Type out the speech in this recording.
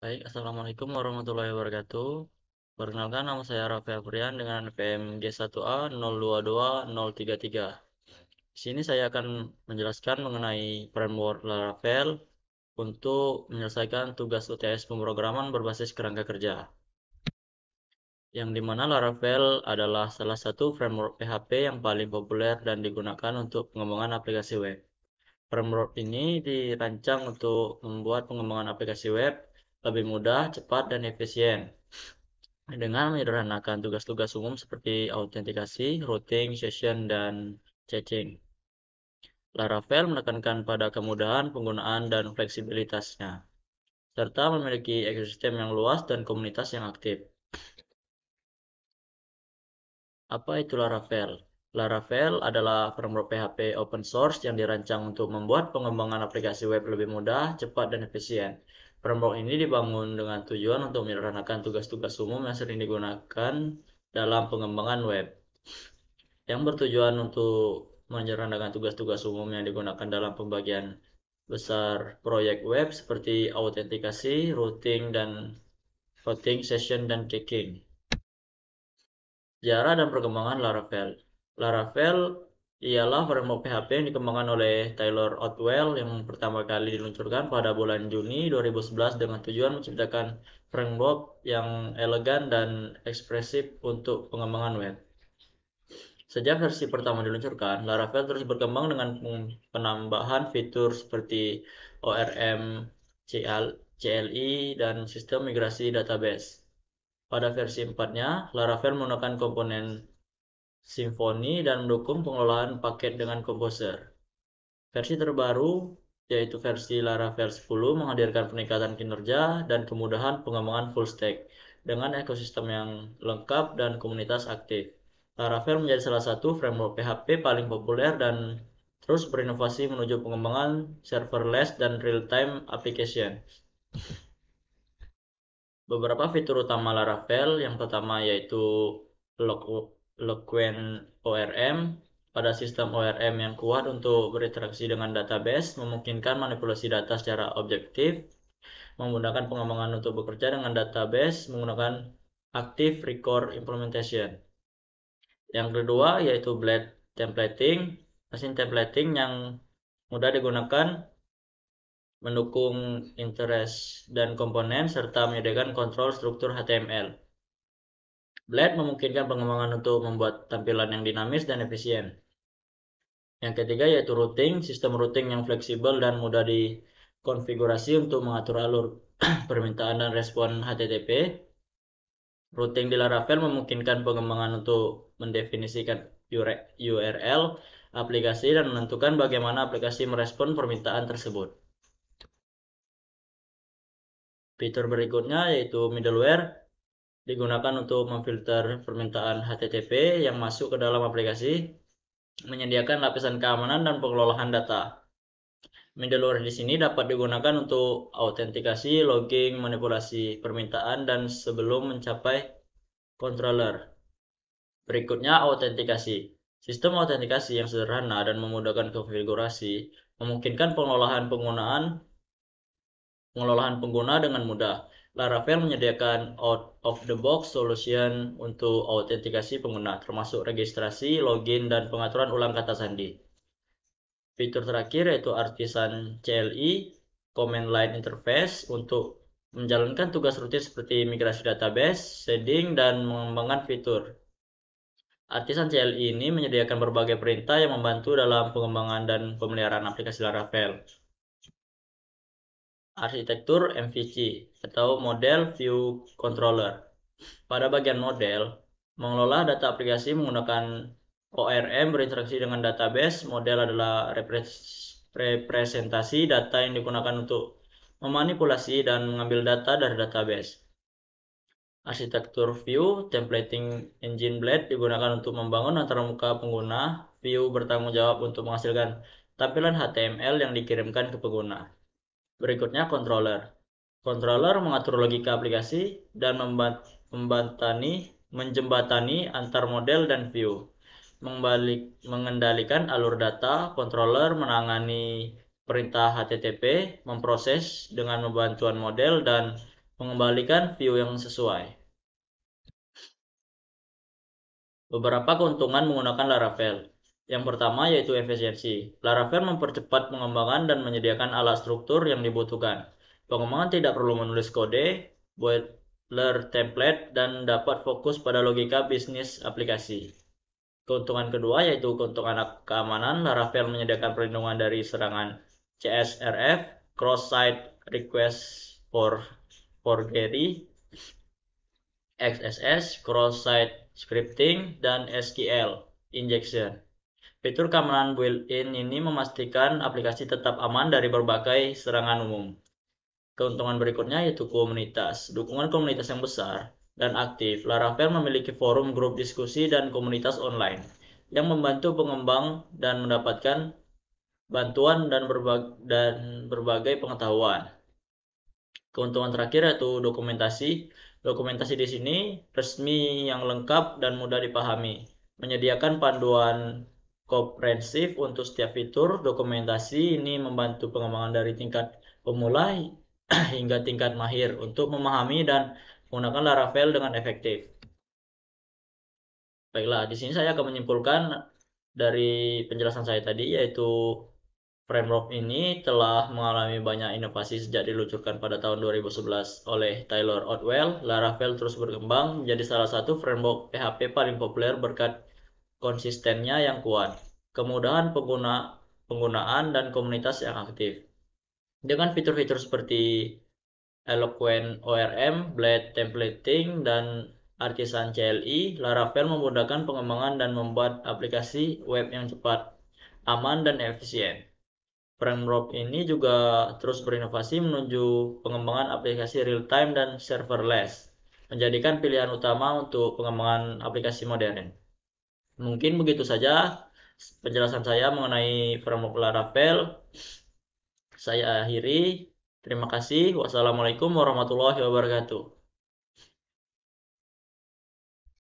Baik, Assalamualaikum warahmatullahi wabarakatuh. Perkenalkan, nama saya Raffi Afrian dengan NPM G1A 022033. Di sini saya akan menjelaskan mengenai framework Laravel untuk menyelesaikan tugas UTS pemrograman berbasis kerangka kerja. Yang dimana Laravel adalah salah satu framework PHP yang paling populer dan digunakan untuk pengembangan aplikasi web. Framework ini dirancang untuk membuat pengembangan aplikasi web lebih mudah, cepat, dan efisien dengan menyederhanakan tugas-tugas umum seperti autentikasi, routing, session, dan caching. Laravel menekankan pada kemudahan penggunaan dan fleksibilitasnya, serta memiliki ekosistem yang luas dan komunitas yang aktif. Apa itu Laravel? Laravel adalah framework PHP open source yang dirancang untuk membuat pengembangan aplikasi web lebih mudah, cepat, dan efisien. Framework ini dibangun dengan tujuan untuk menyederhanakan tugas-tugas umum yang sering digunakan dalam pengembangan web, yang bertujuan untuk menyederhanakan tugas-tugas umum yang digunakan dalam pembagian besar proyek web seperti autentikasi, routing, session, dan checking. Sejarah dan perkembangan Laravel. Laravel ialah framework PHP yang dikembangkan oleh Taylor Otwell yang pertama kali diluncurkan pada bulan Juni 2011 dengan tujuan menciptakan framework yang elegan dan ekspresif untuk pengembangan web. Sejak versi pertama diluncurkan, Laravel terus berkembang dengan penambahan fitur seperti ORM, CLI, dan sistem migrasi database. Pada versi 4-nya, Laravel menggunakan komponen Symfony dan mendukung pengelolaan paket dengan Composer. Versi terbaru, yaitu versi Laravel 10, menghadirkan peningkatan kinerja dan kemudahan pengembangan full stack dengan ekosistem yang lengkap dan komunitas aktif. Laravel menjadi salah satu framework PHP paling populer dan terus berinovasi menuju pengembangan serverless dan real-time application. Beberapa fitur utama Laravel, yang pertama yaitu Loquent ORM. Pada sistem ORM yang kuat untuk berinteraksi dengan database, memungkinkan manipulasi data secara objektif, menggunakan pengembangan untuk bekerja dengan database menggunakan Active Record Implementation. Yang kedua yaitu Blade Templating, mesin templating yang mudah digunakan, mendukung interest dan komponen, serta menyediakan kontrol struktur HTML. Blade memungkinkan pengembangan untuk membuat tampilan yang dinamis dan efisien. Yang ketiga yaitu routing, sistem routing yang fleksibel dan mudah dikonfigurasi untuk mengatur alur permintaan dan respon HTTP. Routing di Laravel memungkinkan pengembangan untuk mendefinisikan URL aplikasi dan menentukan bagaimana aplikasi merespon permintaan tersebut. Fitur berikutnya yaitu middleware, digunakan untuk memfilter permintaan HTTP yang masuk ke dalam aplikasi, menyediakan lapisan keamanan dan pengelolaan data. Middleware di sini dapat digunakan untuk autentikasi, logging, manipulasi permintaan, dan sebelum mencapai controller. Berikutnya, autentikasi. Sistem autentikasi yang sederhana dan memudahkan konfigurasi memungkinkan pengelolaan pengguna dengan mudah. Laravel menyediakan out-of-the-box solution untuk autentikasi pengguna, termasuk registrasi, login, dan pengaturan ulang kata sandi. Fitur terakhir yaitu Artisan CLI, Command Line Interface, untuk menjalankan tugas rutin seperti migrasi database, sharding, dan mengembangkan fitur. Artisan CLI ini menyediakan berbagai perintah yang membantu dalam pengembangan dan pemeliharaan aplikasi Laravel. Arsitektur MVC atau Model View Controller. Pada bagian model, mengelola data aplikasi menggunakan ORM berinteraksi dengan database. Model adalah representasi data yang digunakan untuk memanipulasi dan mengambil data dari database. Arsitektur view templating engine Blade digunakan untuk membangun antarmuka pengguna. View bertanggung jawab untuk menghasilkan tampilan HTML yang dikirimkan ke pengguna. Berikutnya controller. Controller mengatur logika aplikasi dan menjembatani antar model dan view. Mengendalikan alur data, controller menangani perintah HTTP, memproses dengan bantuan model, dan mengembalikan view yang sesuai. Beberapa keuntungan menggunakan Laravel. Yang pertama yaitu efisiensi. Laravel mempercepat pengembangan dan menyediakan alat struktur yang dibutuhkan. Pengembangan tidak perlu menulis kode, boiler template, dan dapat fokus pada logika bisnis aplikasi. Keuntungan kedua yaitu keuntungan keamanan. Laravel menyediakan perlindungan dari serangan CSRF, cross-site request for forgery, XSS, cross-site scripting, dan SQL injection. Fitur keamanan built-in ini memastikan aplikasi tetap aman dari berbagai serangan umum. Keuntungan berikutnya yaitu komunitas. Dukungan komunitas yang besar dan aktif. Laravel memiliki forum grup diskusi dan komunitas online yang membantu pengembang dan mendapatkan bantuan dan berbagai pengetahuan. Keuntungan terakhir yaitu dokumentasi. Dokumentasi di sini resmi yang lengkap dan mudah dipahami. Menyediakan panduan komprehensif untuk setiap fitur. Dokumentasi ini membantu pengembangan dari tingkat pemula hingga tingkat mahir untuk memahami dan menggunakan Laravel dengan efektif. Baiklah, di sini saya akan menyimpulkan dari penjelasan saya tadi, yaitu framework ini telah mengalami banyak inovasi sejak diluncurkan pada tahun 2011 oleh Taylor Otwell. Laravel terus berkembang menjadi salah satu framework PHP paling populer berkat konsistennya yang kuat, kemudahan penggunaan, dan komunitas yang aktif. Dengan fitur-fitur seperti Eloquent ORM, Blade Templating, dan Artisan CLI, Laravel memudahkan pengembangan dan membuat aplikasi web yang cepat, aman, dan efisien. Framework ini juga terus berinovasi menuju pengembangan aplikasi real-time dan serverless, menjadikan pilihan utama untuk pengembangan aplikasi modern. Mungkin begitu saja penjelasan saya mengenai framework Laravel. Saya akhiri. Terima kasih. Wassalamualaikum warahmatullahi wabarakatuh.